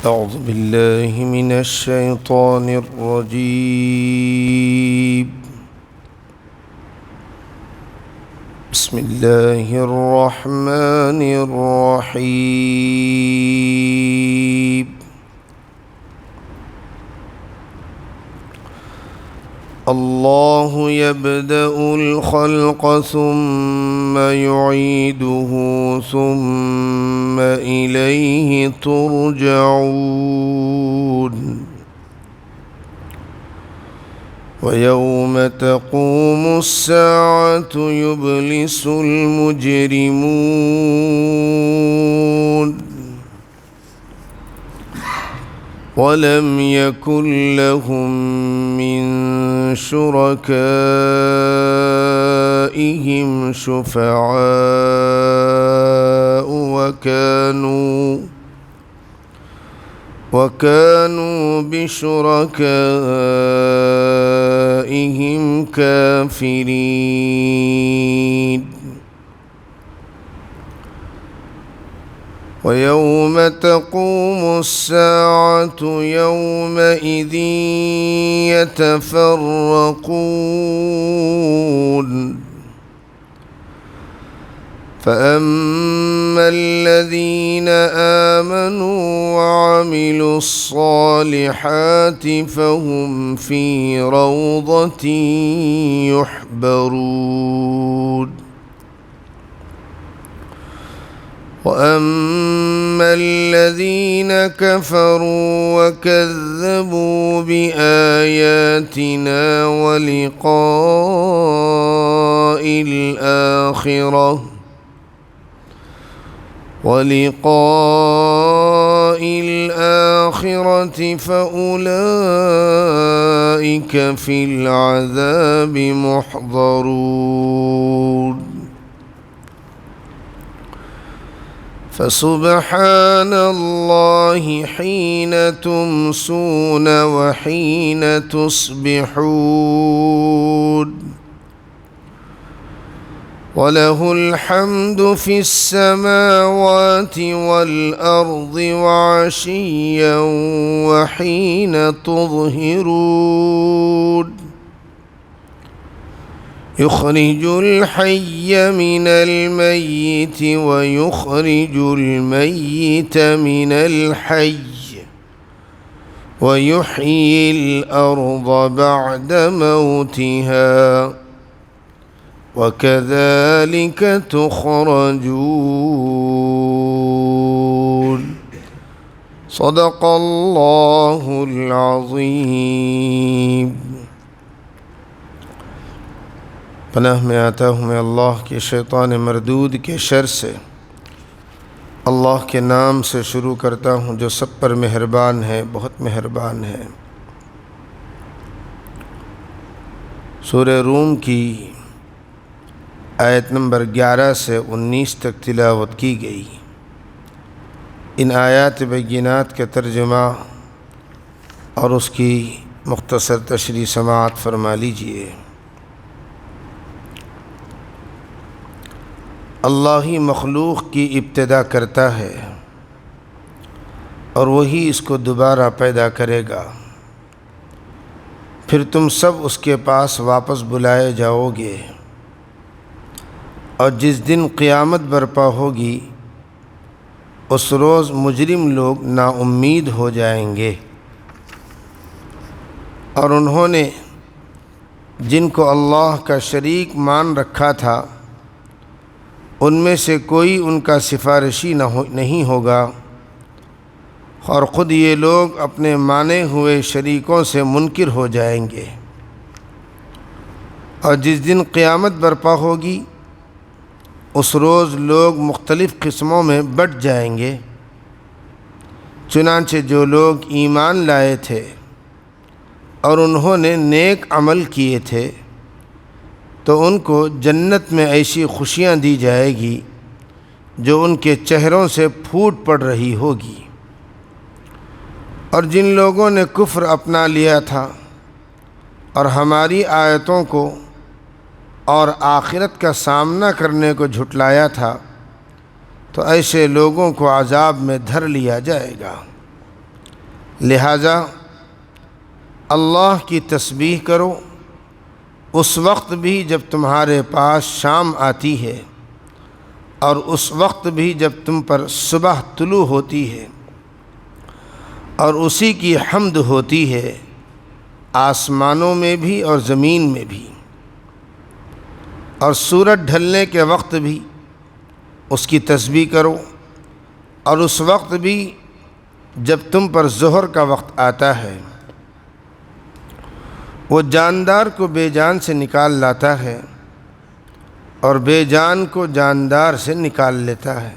أعوذ بالله من الشيطان الرجيم. بسم الله الرحمن الرحيم. الله يبدأ الخلق ثم يعيده ثم إليه ترجعون. ويوم تقوم الساعة يبلس المجرمون ولم يكن لهم من شركائهم شفعاء وكانوا بشركائهم كافرين. ويوم تقوم الساعة يومئذ يتفرقون فأما الذين آمنوا وعملوا الصالحات فهم في روضة يحبرون. وأما الذين كفروا وكذبوا بآياتنا ولقاء الآخرة فأولئك في العذاب محضرون. فسبحان الله حين تمسون وحين تصبحون وله الحمد في السماوات والأرض وعشيا وحين تظهرون. يخرج الحي من الميت ويخرج الميت من الحي ويحيي الأرض بعد موتها وكذلك تخرجون. صدق الله العظيم. پناہ میں آتا ہوں میں اللہ کے شیطان مردود کے شر سے. اللہ کے نام سے شروع کرتا ہوں جو سب پر مہربان ہے، بہت مہربان ہے. سورہ روم کی آیت نمبر 11 سے 19 تک تلاوت کی گئی. ان آیات بینات کا ترجمہ اور اس کی مختصر تشریح سماعت فرما لیجئے. اللہ ہی مخلوق کی ابتدا کرتا ہے اور وہی اس کو دوبارہ پیدا کرے گا. پھر تم سب اس کے پاس واپس بلائے جاؤ گے اور جس دن قیامت برپا ہوگی اس روز مجرم لوگ نا امید ہو جائیں گے اور انہوں نے جن کو اللہ کا شریک مان رکھا تھا ان میں سے کوئی ان کا سفارشی نہیں ہوگا اور خود یہ لوگ اپنے مانے ہوئے شریکوں سے منکر ہو جائیں گے. اور جس دن قیامت برپا ہوگی اس روز لوگ مختلف قسموں میں بٹ جائیں گے. چنانچہ جو لوگ ایمان لائے تھے اور انہوں نے نیک عمل کیے تھے تو ان کو جنت میں ایسی خوشیاں دی جائے گی جو ان کے چہروں سے پھوٹ پڑ رہی ہوگی. اور جن لوگوں نے کفر اپنا لیا تھا اور ہماری آیتوں کو اور آخرت کا سامنا کرنے کو جھٹلایا تھا تو ایسے لوگوں کو عذاب میں دھر لیا جائے گا. لہٰذا اللہ کی تسبیح کرو اس وقت بھی جب تمہارے پاس شام آتی ہے، اور اس وقت بھی جب تم پر صبح طلوع ہوتی ہے، اور اسی کی حمد ہوتی ہے آسمانوں میں بھی اور زمین میں بھی، اور سورج ڈھلنے کے وقت بھی اس کی تسبیح کرو، اور اس وقت بھی جب تم پر ظہر کا وقت آتا ہے۔ وہ جاندار کو بے جان سے نکال لاتا ہے اور بے جان کو جاندار سے نکال لیتا ہے،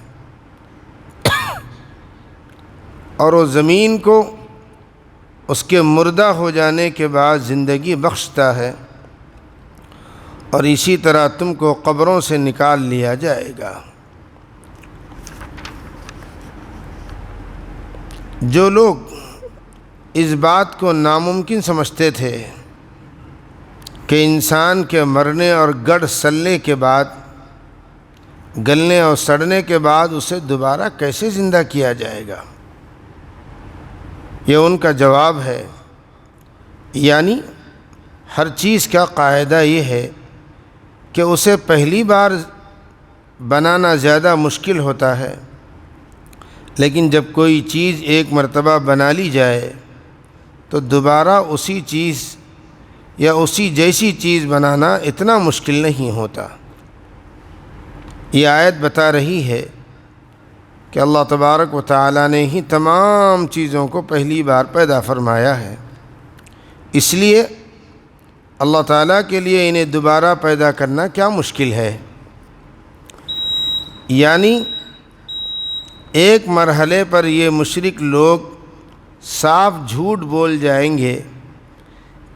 اور وہ زمین کو اس کے مردہ ہو جانے کے بعد زندگی بخشتا ہے، اور اسی طرح تم کو قبروں سے نکال لیا جائے گا۔ جو لوگ اس بات کو ناممکن سمجھتے تھے کہ انسان کے مرنے اور گڑ سلنے کے بعد، گلنے اور سڑنے کے بعد اسے دوبارہ کیسے زندہ کیا جائے گا، یہ ان کا جواب ہے۔ یعنی ہر چیز کا قاعدہ یہ ہے کہ اسے پہلی بار بنانا زیادہ مشکل ہوتا ہے، لیکن جب کوئی چیز ایک مرتبہ بنا لی جائے تو دوبارہ اسی چیز یا اسی جیسی چیز بنانا اتنا مشکل نہیں ہوتا۔ یہ آیت بتا رہی ہے کہ اللہ تبارک و تعالی نے ہی تمام چیزوں کو پہلی بار پیدا فرمایا ہے، اس لیے اللہ تعالیٰ کے لیے انہیں دوبارہ پیدا کرنا کیا مشکل ہے۔ یعنی ایک مرحلے پر یہ مشرک لوگ صاف جھوٹ بول جائیں گے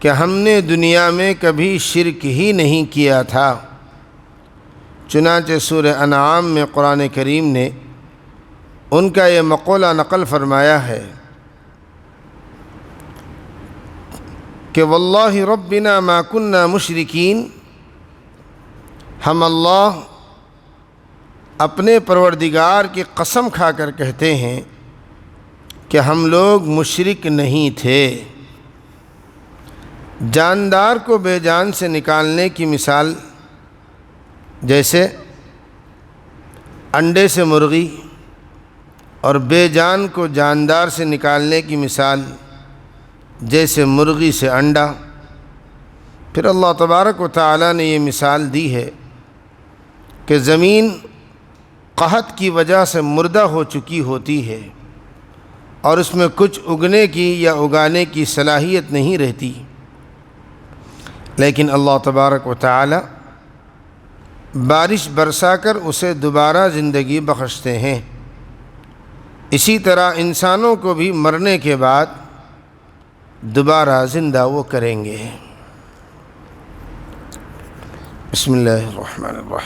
کہ ہم نے دنیا میں کبھی شرک ہی نہیں کیا تھا۔ چنانچہ سورہ انعام میں قرآن کریم نے ان کا یہ مقولہ نقل فرمایا ہے کہ واللہ ربنا ما کننا مشرکین، ہم اللہ اپنے پروردگار کی قسم کھا کر کہتے ہیں کہ ہم لوگ مشرک نہیں تھے۔ جاندار کو بے جان سے نکالنے کی مثال جیسے انڈے سے مرغی، اور بے جان کو جاندار سے نکالنے کی مثال جیسے مرغی سے انڈا۔ پھر اللہ تبارک و تعالی نے یہ مثال دی ہے کہ زمین قحط کی وجہ سے مردہ ہو چکی ہوتی ہے، اور اس میں کچھ اگنے کی یا اگانے کی صلاحیت نہیں رہتی، لیکن اللہ تبارک و تعالی بارش برسا کر اسے دوبارہ زندگی بخشتے ہیں۔ اسی طرح انسانوں کو بھی مرنے کے بعد دوبارہ زندہ وہ کریں گے۔ بسم اللہ الرحمن الرحیم۔